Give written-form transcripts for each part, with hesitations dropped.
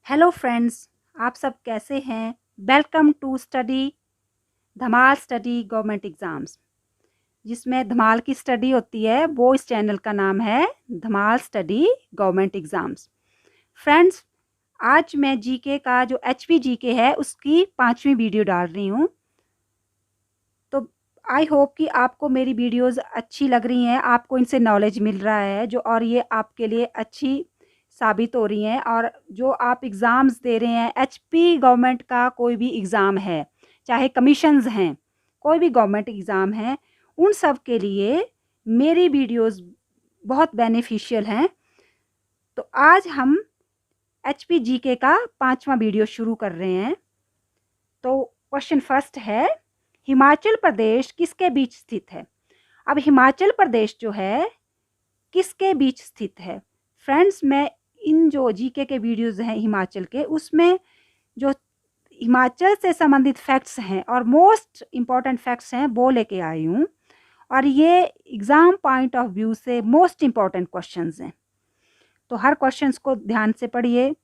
Hello friends, आप सब कैसे हैं। Welcome to study Dhamaal study government exams, जिसमें धमाल की स्टडी होती है। वो इस चैनल का नाम है धमाल स्टडी गवर्नमेंट एग्ज़ाम्स। फ्रेंड्स, आज मैं जीके का जो एचपी जीके है उसकी 5वीं वीडियो डाल रही हूँ। तो आई होप कि आपको मेरी वीडियोस अच्छी लग रही हैं, आपको इनसे नॉलेज मिल रहा है जो, और ये आपके लिए अच्छी साबित हो रही हैं। और जो आप एग्ज़ाम्स दे रहे हैं, एचपी गवर्नमेंट का कोई भी एग्ज़ाम है, चाहे कमीशंस हैं, कोई भी गवर्नमेंट एग्ज़ाम है, उन सब के लिए मेरी वीडियोस बहुत बेनिफिशियल हैं। तो आज हम एचपी जीके का 5वां वीडियो शुरू कर रहे हैं। तो क्वेश्चन फर्स्ट है, हिमाचल प्रदेश किसके बीच स्थित है। अब हिमाचल प्रदेश जो है किसके बीच स्थित है। फ्रेंड्स, मैं इन जो जीके के वीडियोस हैं हिमाचल के, उसमें जो हिमाचल से संबंधित फैक्ट्स हैं और मोस्ट इम्पॉर्टेंट फैक्ट्स हैं वो लेके आई हूँ। और ये एग्ज़ाम पॉइंट ऑफ व्यू से मोस्ट इम्पॉर्टेंट क्वेश्चंस हैं। तो हर क्वेश्चंस को ध्यान से पढ़िए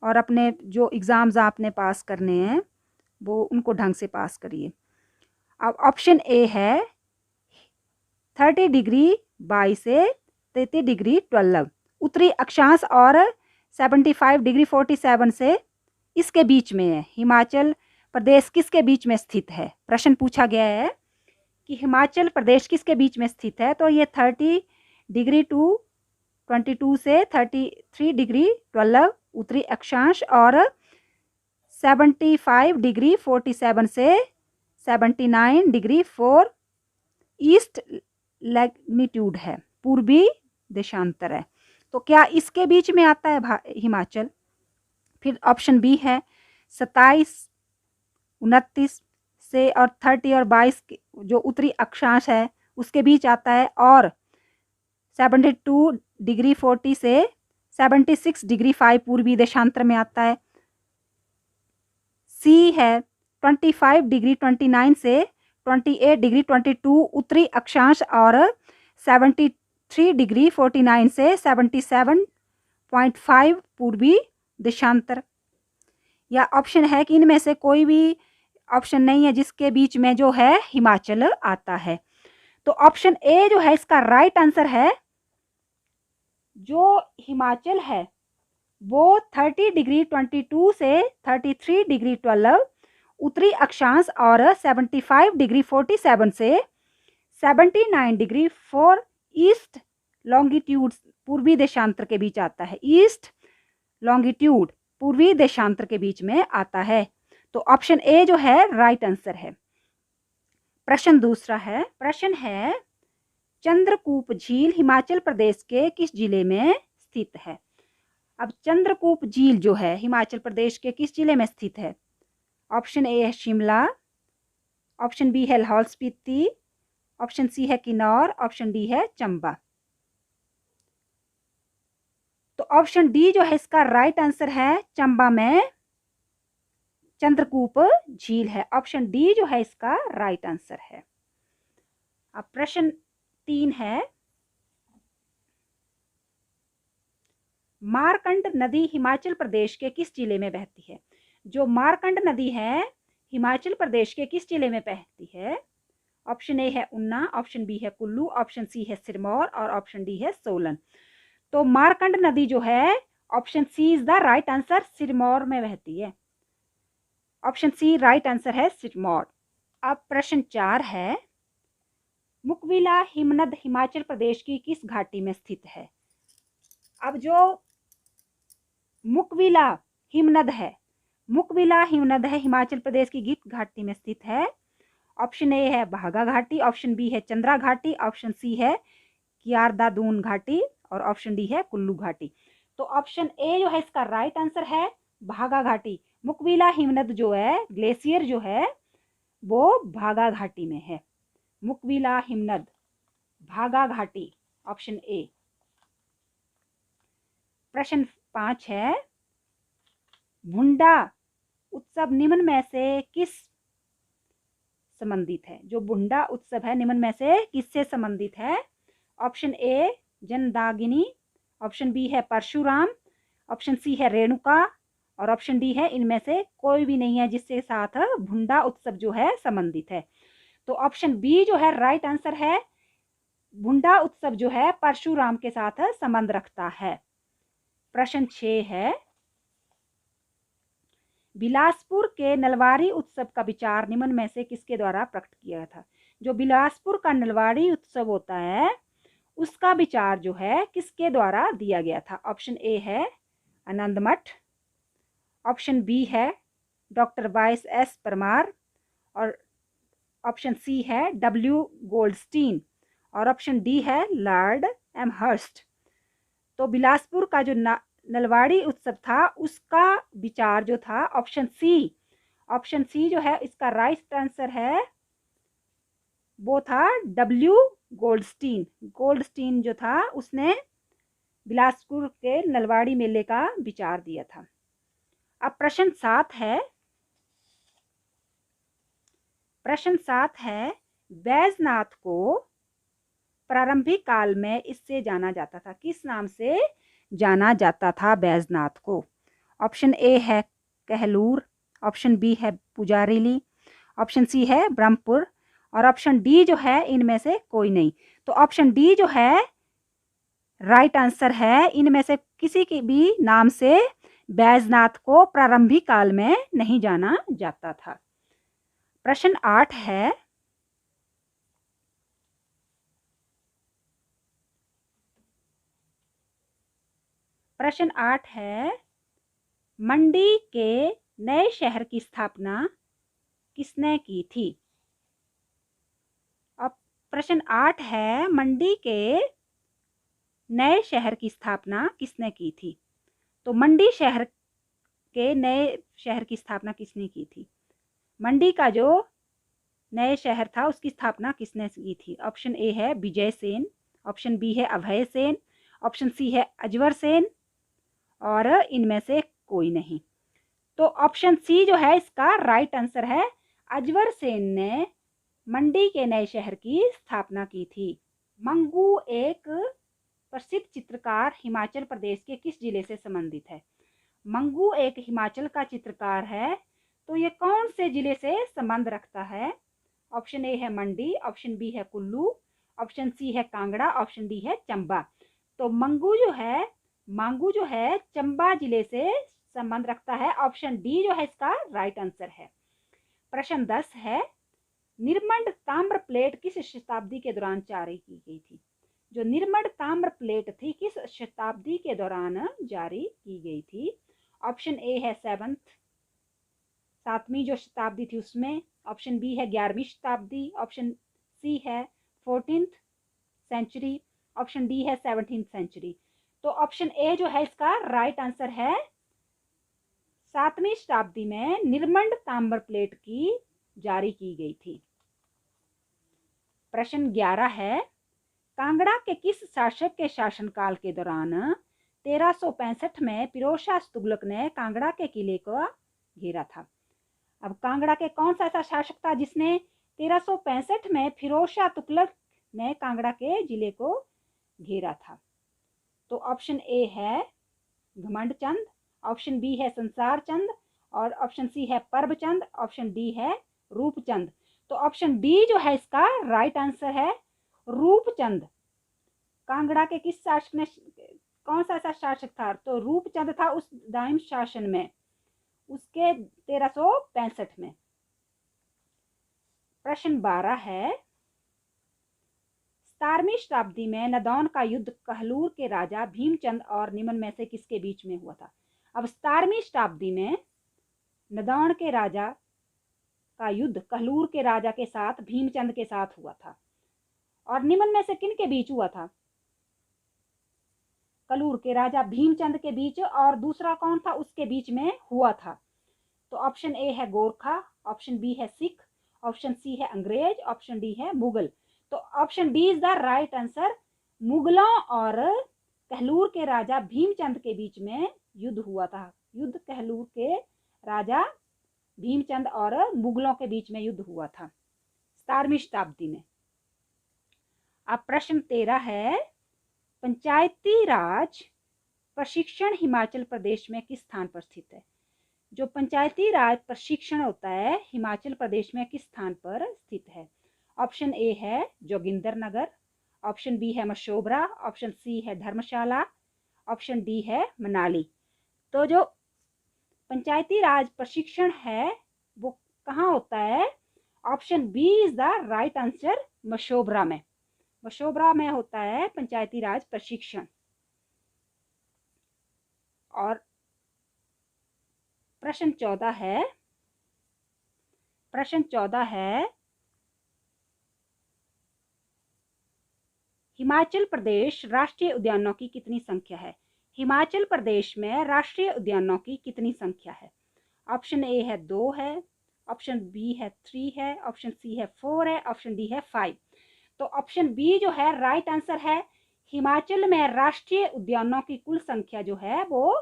और अपने जो एग्ज़ाम्स आपने पास करने हैं वो उनको ढंग से पास करिए। अब ऑप्शन ए है 30 डिग्री 22 से 33 डिग्री 12 उत्तरी अक्षांश और 75 डिग्री 47 से इसके बीच में है। हिमाचल प्रदेश किसके बीच में स्थित है। प्रश्न पूछा गया है कि हिमाचल प्रदेश किसके बीच में स्थित है। तो ये 30 डिग्री टू 22 से 33 डिग्री 12 उत्तरी अक्षांश और 75 डिग्री 47 से 79 डिग्री 4 ईस्ट लैग्नीट्यूड है, पूर्वी देशांतर है। तो क्या इसके बीच में आता है हिमाचल। फिर ऑप्शन बी है 27 29 से और 30 और 22 जो उत्तरी अक्षांश है उसके बीच आता है, और 72 डिग्री 40 से 76 डिग्री 5 पूर्वी देशांतर में आता है। सी है 25 डिग्री 29 से 28 डिग्री 22 उत्तरी अक्षांश और 73 डिग्री 49 से 77.5 पूर्वी देशांतर। या ऑप्शन है कि इनमें से कोई भी ऑप्शन नहीं है जिसके बीच में जो है हिमाचल आता है। तो ऑप्शन ए जो है इसका राइट आंसर है। जो हिमाचल है वो 30 डिग्री 22 से 33 डिग्री 12 उत्तरी अक्षांश और 75 डिग्री 47 से 79 डिग्री 4 ईस्ट लॉन्गिट्यूड पूर्वी देशांतर के बीच आता है। ईस्ट लॉन्गिट्यूड पूर्वी देशांतर के बीच में आता है। तो ऑप्शन ए जो है राइट आंसर है। प्रश्न दूसरा है, प्रश्न है चंद्रकूप झील हिमाचल प्रदेश के किस जिले में स्थित है। अब चंद्रकूप झील जो है हिमाचल प्रदेश के किस जिले में स्थित है। ऑप्शन ए है शिमला, ऑप्शन बी है लाहौल स्पीति, ऑप्शन सी है किन्नौर, ऑप्शन डी है चंबा। तो ऑप्शन डी जो है इसका राइट आंसर है, चंबा में चंद्रकूप झील है। ऑप्शन डी जो है इसका राइट आंसर है। अब प्रश्न 3 है, मारकंड नदी हिमाचल प्रदेश के किस जिले में बहती है। जो मारकंड नदी है हिमाचल प्रदेश के किस जिले में बहती है। ऑप्शन ए है ऊना, ऑप्शन बी है कुल्लू, ऑप्शन सी है सिरमौर और ऑप्शन डी है सोलन। तो मारकंड नदी जो है option C is the right answer, Sirmaur में बहती है। ऑप्शन सी राइट आंसर है सिरमौर। अब प्रश्न 4 है, मुकविला हिमनद हिमाचल प्रदेश की किस घाटी में स्थित है। अब जो मुकविला हिमनद है, मुकविला हिमनद है हिमाचल प्रदेश की गिद्ध घाटी में स्थित है। ऑप्शन ए है भागा घाटी, ऑप्शन बी है चंद्रा घाटी, ऑप्शन सी है कियारदादून घाटी और ऑप्शन डी है कुल्लू घाटी। तो ऑप्शन ए जो है इसका राइट आंसर है, भागा घाटी। मुकविला हिमनद जो है ग्लेशियर जो है वो भागा घाटी में है। मुकविला हिमनद भागा घाटी, ऑप्शन ए। प्रश्न 5 है, भुंडा उत्सव निम्न में से किस संबंधित है। जो भुंडा उत्सव है निम्न में से किससे संबंधित है। ऑप्शन ए जनदागिनी, ऑप्शन बी है परशुराम, ऑप्शन सी है रेणुका, और ऑप्शन डी है इनमें से कोई भी नहीं है जिसके साथ भुंडा उत्सव जो है संबंधित है। तो ऑप्शन बी जो है राइट आंसर है, भुंडा उत्सव जो है परशुराम के साथ संबंध रखता है। प्रश्न 6 है, बिलासपुर के नलवाड़ी उत्सव का विचार निम्न में से किसके द्वारा प्रकट किया था? जो बिलासपुर का नलवाड़ी उत्सव होता है उसका विचार जो है किसके द्वारा दिया गया था? ऑप्शन ए है आनंद मठ, ऑप्शन बी है डॉक्टर वाइस एस परमार, और ऑप्शन सी है डब्ल्यू गोल्डस्टीन, और ऑप्शन डी है लॉर्ड एम हर्स्ट। तो बिलासपुर का जो नलवाड़ी उत्सव था उसका विचार जो था ऑप्शन सी जो है इसका राइट आंसर है, वो था डब्ल्यू गोल्डस्टीन जो था उसने बिलासपुर के नलवाड़ी मेले का विचार दिया था। अब प्रश्न 7 है, बैजनाथ को प्रारंभिक काल में इससे जाना जाता था, किस नाम से जाना जाता था बैजनाथ को? ऑप्शन ए है कहलूर, ऑप्शन बी है पुजारीली, ऑप्शन सी है ब्रह्मपुर, और ऑप्शन डी जो है इनमें से कोई नहीं। तो ऑप्शन डी जो है राइट आंसर है, इनमें से किसी के भी नाम से बैजनाथ को प्रारंभिक काल में नहीं जाना जाता था। प्रश्न 8 है, मंडी के नए शहर की स्थापना किसने की थी? अब प्रश्न 8 है, मंडी के नए शहर की स्थापना किसने की थी? तो मंडी शहर के नए शहर की स्थापना किसने की थी? मंडी का जो नए शहर था उसकी स्थापना किसने की थी? ऑप्शन ए है विजय सेन, ऑप्शन बी है अभय सेन, ऑप्शन सी है अजवर सेन, और इनमें से कोई नहीं। तो ऑप्शन सी जो है इसका राइट आंसर है, अजवर सेन ने मंडी के नए शहर की स्थापना की थी। मंगू एक प्रसिद्ध चित्रकार हिमाचल प्रदेश के किस जिले से संबंधित है? मंगू एक हिमाचल का चित्रकार है, तो ये कौन से जिले से संबंध रखता है? ऑप्शन ए है मंडी, ऑप्शन बी है कुल्लू, ऑप्शन सी है कांगड़ा, ऑप्शन डी है चंबा। तो मांगू जो है चंबा जिले से संबंध रखता है। ऑप्शन डी जो है इसका राइट आंसर है। प्रश्न 10 है, निर्मंड ताम्र प्लेट किस शताब्दी के दौरान जारी की गई थी? जो निर्मंड ताम्र प्लेट थी किस शताब्दी के दौरान जारी की गई थी? ऑप्शन ए है सातवीं जो शताब्दी थी उसमें, ऑप्शन बी है 11वीं शताब्दी, ऑप्शन सी है 14th सेंचुरी, ऑप्शन डी है 17th सेंचुरी। तो ऑप्शन ए जो है इसका राइट आंसर है, 7वीं शताब्दी में निर्मंड ताम्र प्लेट की जारी की गई थी। प्रश्न 11 है, कांगड़ा के किस शासक के शासनकाल के दौरान 1365 में फिरोज शाह तुगलक ने कांगड़ा के किले को घेरा था? अब कांगड़ा के कौन सा ऐसा शासक था जिसने 1365 में फिरोज शाह तुगलक ने कांगड़ा के जिले को घेरा था? तो ऑप्शन ए है घमंड चंद, ऑप्शन बी है संसार चंद, और ऑप्शन सी है परबचंद, ऑप्शन डी है रूपचंद। तो ऑप्शन डी जो है इसका राइट आंसर है, रूपचंद। कांगड़ा के किस शासक ने, कौन सा ऐसा शासक था? तो रूपचंद था उस दाइम शासन में, उसके 1365 में। प्रश्न 12 है, 17वीं शताब्दी में नदौन का युद्ध कहलूर के राजा भीमचंद और निम्न में से किसके बीच में हुआ था? अब 17वीं शताब्दी में नदौन के राजा का युद्ध कहलूर के राजा के साथ भीमचंद के साथ हुआ था, और निम्न में से किन के बीच हुआ था? कहलूर के राजा भीमचंद के बीच, और दूसरा कौन था उसके बीच में हुआ था? तो ऑप्शन ए है गोरखा, ऑप्शन बी है सिख, ऑप्शन सी है अंग्रेज, ऑप्शन डी है मुगल। तो option D is the right answer, मुगलों और कहलूर के राजा भीमचंद के बीच में युद्ध हुआ था। युद्ध कहलूर के राजा भीमचंद और मुगलों के बीच में युद्ध हुआ था 17वीं शताब्दी में। अब प्रश्न 13 है, पंचायती राज प्रशिक्षण हिमाचल प्रदेश में किस स्थान पर स्थित है? जो पंचायती राज प्रशिक्षण होता है हिमाचल प्रदेश में किस स्थान पर स्थित है? ऑप्शन ए है जोगिंदर नगर, ऑप्शन बी है मशोबरा, ऑप्शन सी है धर्मशाला, ऑप्शन डी है मनाली। तो जो पंचायती राज प्रशिक्षण है वो कहाँ होता है? Option B is the right answer, Mashobra में। मशोबरा में होता है पंचायती राज प्रशिक्षण। और प्रश्न 14 है हिमाचल प्रदेश राष्ट्रीय उद्यानों की कितनी संख्या है? हिमाचल प्रदेश में राष्ट्रीय उद्यानों की कितनी संख्या है? ऑप्शन ए है 2 है, ऑप्शन बी है 3 है, ऑप्शन सी है 4 है, ऑप्शन डी है 5। तो ऑप्शन बी जो है राइट आंसर है। हिमाचल में राष्ट्रीय उद्यानों की कुल संख्या जो है वो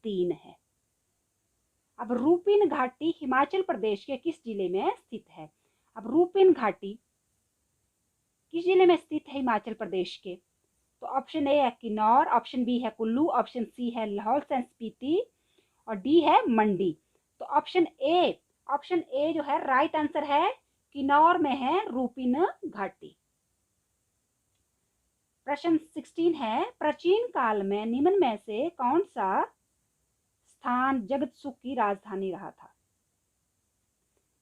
3 है। अब रूपिन घाटी हिमाचल प्रदेश के किस जिले में स्थित है? अब रूपिन घाटी किस जिले में स्थित है हिमाचल प्रदेश के? तो ऑप्शन ए है किन्नौर, ऑप्शन बी है कुल्लू, ऑप्शन सी है लाहौल स्पीति और डी है मंडी। तो ऑप्शन ए जो है राइट आंसर है, किन्नौर में है रूपिन घाटी। प्रश्न 16 है प्राचीन काल में निम्न में से कौन सा स्थान जगतसुख की राजधानी रहा था?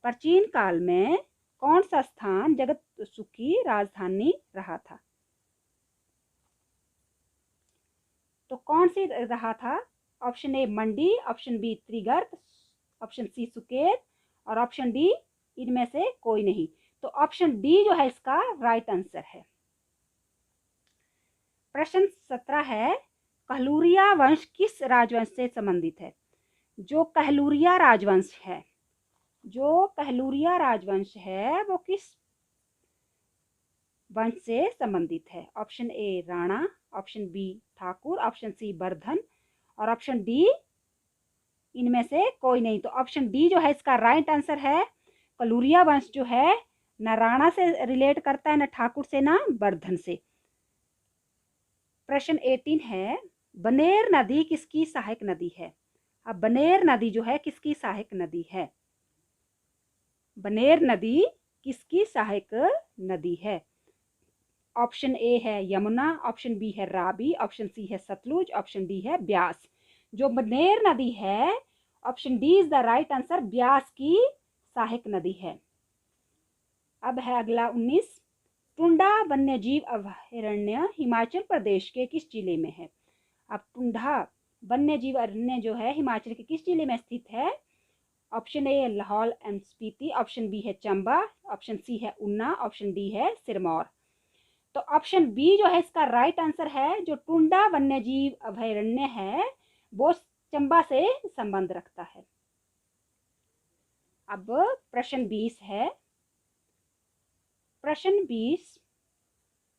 प्राचीन काल में कौन सा स्थान जगतसुख की राजधानी रहा था? तो कौन सी रहा था? Option A Mandi, option B Trigarta, option C Suket और ऑप्शन डी इनमें से कोई नहीं। तो ऑप्शन डी जो है इसका राइट आंसर है। प्रश्न 17 है कहलूरिया वंश किस राजवंश से संबंधित है? जो कहलूरिया राजवंश है वो किस वंश से संबंधित है? Option A Rana, option B Thakur, option C Vardhan और ऑप्शन डी इनमें से कोई नहीं। तो ऑप्शन डी जो है इसका राइट आंसर है। कहलूरिया वंश जो है न राणा से रिलेट करता है, न ठाकुर से, न वर्धन से। प्रश्न 18 है बनेर नदी किसकी सहायक नदी है? अब बनेर नदी जो है किसकी सहायक नदी है? बनेर नदी किसकी सहायक नदी है? ऑप्शन ए है यमुना, ऑप्शन बी है रावी, ऑप्शन सी है सतलुज, ऑप्शन डी है ब्यास। जो बनेर नदी है option D is the right answer, Beas की सहायक नदी है। अब है अगला 19 टुंडा वन्यजीव अभयारण्य हिमाचल प्रदेश के किस जिले में है? अब टुंडा वन्यजीव अरण्य जो है हिमाचल के किस जिले में स्थित है? ऑप्शन ए है Lahaul and Spiti, option B है चंबा, ऑप्शन सी है ऊना, ऑप्शन डी है सिरमौर। तो ऑप्शन बी जो है इसका राइट आंसर है। जो टुंडा वन्यजीव अभयारण्य है वो चंबा से संबंध रखता है। अब प्रश्न 20 है प्रश्न 20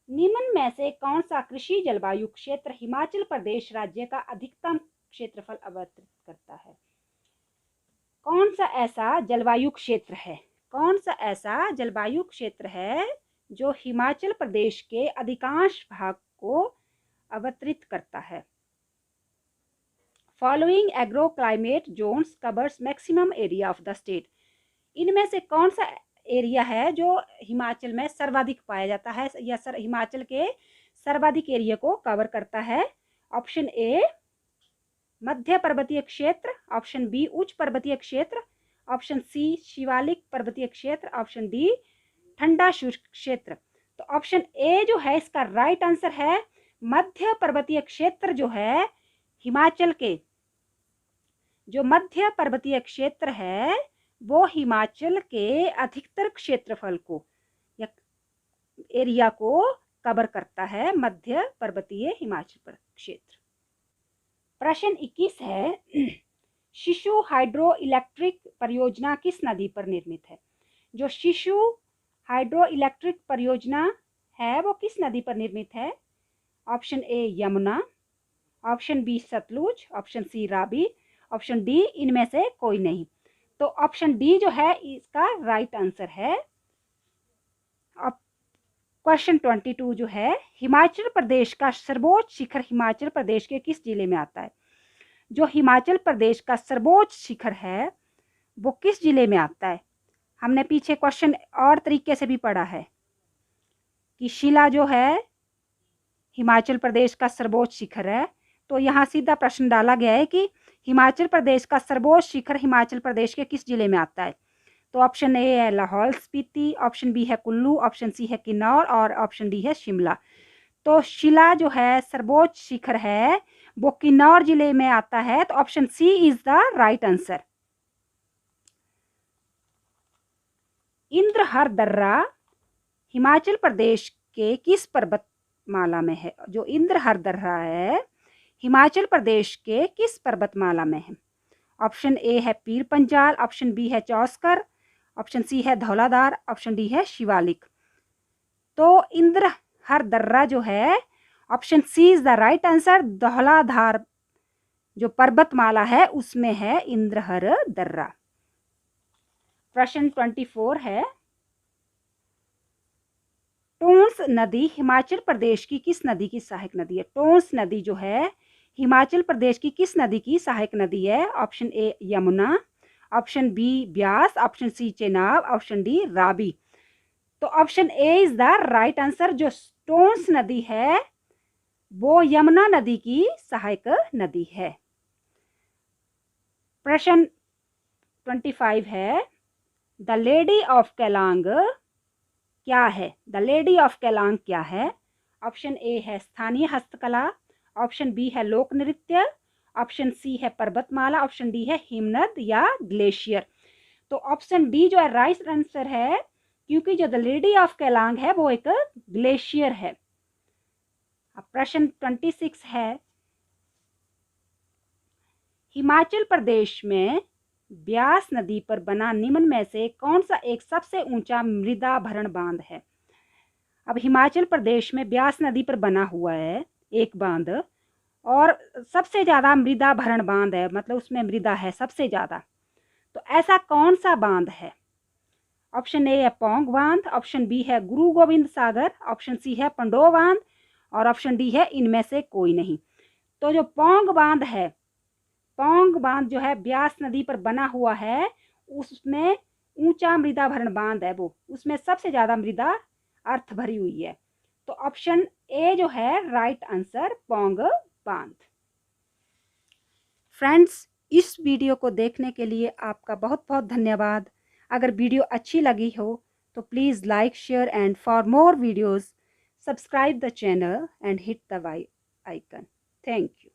निम्न में से कौन सा कृषि जलवायु क्षेत्र हिमाचल प्रदेश राज्य का अधिकतम क्षेत्रफल आवंटित करता है? कौन सा ऐसा जलवायु क्षेत्र है जो हिमाचल प्रदेश के अधिकांश भाग को आवंटित करता है? Following agro climate zones covers maximum area of the state. इनमें से कौन सा एरिया है जो हिमाचल में सर्वाधिक पाया जाता है या हिमाचल के सर्वाधिक एरिया को कवर करता है? ऑप्शन ए मध्य पर्वतीय क्षेत्र, ऑप्शन बी उच्च पर्वतीय क्षेत्र, ऑप्शन सी शिवालिक पर्वतीय क्षेत्र, ऑप्शन डी ठंडा शुष्क क्षेत्र। तो ऑप्शन ए जो है इसका राइट आंसर है। मध्य पर्वतीय क्षेत्र जो है हिमाचल के जो मध्य पर्वतीय क्षेत्र है वो हिमाचल के अधिकतर क्षेत्रफल को या एरिया को कवर करता है, मध्य पर्वतीय हिमाचल क्षेत्र। प्रश्न 21 है शिशु हाइड्रो इलेक्ट्रिक परियोजना किस नदी पर निर्मित है? जो शिशु हाइड्रो इलेक्ट्रिक परियोजना है वो किस नदी पर निर्मित है? Option A Yamuna, option B Sutlej, option C Ravi, option D इनमें से कोई नहीं। तो ऑप्शन डी जो है इसका राइट आंसर है। अब क्वेश्चन 22 जो है हिमाचल प्रदेश का सर्वोच्च शिखर हिमाचल प्रदेश के किस जिले में आता है? जो हिमाचल प्रदेश का सर्वोच्च शिखर है वो किस जिले में आता है? हमने पीछे क्वेश्चन और तरीके से भी पढ़ा है कि शिला जो है हिमाचल प्रदेश का सर्वोच्च शिखर है, तो यहाँ सीधा प्रश्न डाला गया है कि हिमाचल प्रदेश का सर्वोच्च शिखर हिमाचल प्रदेश के किस जिले में आता है? तो ऑप्शन ए है लाहौल स्पीति, ऑप्शन बी है कुल्लू, ऑप्शन सी है किन्नौर और ऑप्शन डी है शिमला। तो शिला जो है सर्वोच्च शिखर है वो किन्नौर जिले में आता है, तो option C is the right answer. Indrahar दर्रा हिमाचल प्रदेश के किस पर्वतमाला में है? जो इंद्रहर दर्रा है हिमाचल प्रदेश के किस पर्वतमाला में है? ऑप्शन ए है पीर पंजाल, ऑप्शन बी है चौस्कर, ऑप्शन सी है धौलाधार, ऑप्शन डी है शिवालिक। तो इंद्रहर दर्रा जो है option C is the right answer. Dhauladhar जो पर्वतमाला है उसमें है इंद्रहर दर्रा। प्रश्न 24 है, टोंस नदी हिमाचल प्रदेश की किस नदी की सहायक नदी है? टोंस नदी जो है हिमाचल प्रदेश की किस नदी की सहायक नदी है? Option A Yamuna, option B Beas, option C Chenab, option D Ravi. तो option A is the right answer. जो टोंस नदी है वो यमुना नदी की सहायक नदी है। प्रश्न 25 है, द लेडी ऑफ केलांग क्या है? द लेडी ऑफ केलांग क्या है? ऑप्शन ए है स्थानीय हस्तकला, ऑप्शन बी है लोक नृत्य, ऑप्शन सी है पर्वतमाला, ऑप्शन डी है हिमनद या ग्लेशियर। तो ऑप्शन डी जो है राइट आंसर है, क्योंकि जो द लेडी ऑफ केलांग है वो एक ग्लेशियर है। अब प्रश्न 26 है, हिमाचल प्रदेश में ब्यास नदी पर बना निम्न में से कौन सा एक सबसे ऊंचा मृदा भरण बांध है? अब हिमाचल प्रदेश में ब्यास नदी पर बना हुआ है एक बांध और सबसे ज़्यादा मृदा भरण बांध है, मतलब उसमें मृदा है सबसे ज़्यादा। तो ऐसा कौन सा बांध है? ऑप्शन ए है पौंग बांध, ऑप्शन बी है गुरु गोविंद सागर, ऑप्शन सी है पंडो बांध और ऑप्शन डी है इनमें से कोई नहीं। तो जो पौंग बांध है, पौंग बांध जो है ब्यास नदी पर बना हुआ है, उसमें ऊंचा मृदा भरण बांध है वो, उसमें सबसे ज़्यादा मृदा अर्थ भरी हुई है। तो ऑप्शन ए जो है राइट आंसर पौंग बांध। फ्रेंड्स, इस वीडियो को देखने के लिए आपका बहुत बहुत धन्यवाद। अगर वीडियो अच्छी लगी हो तो please like, share and for more videos subscribe the channel and hit the icon. Thank you.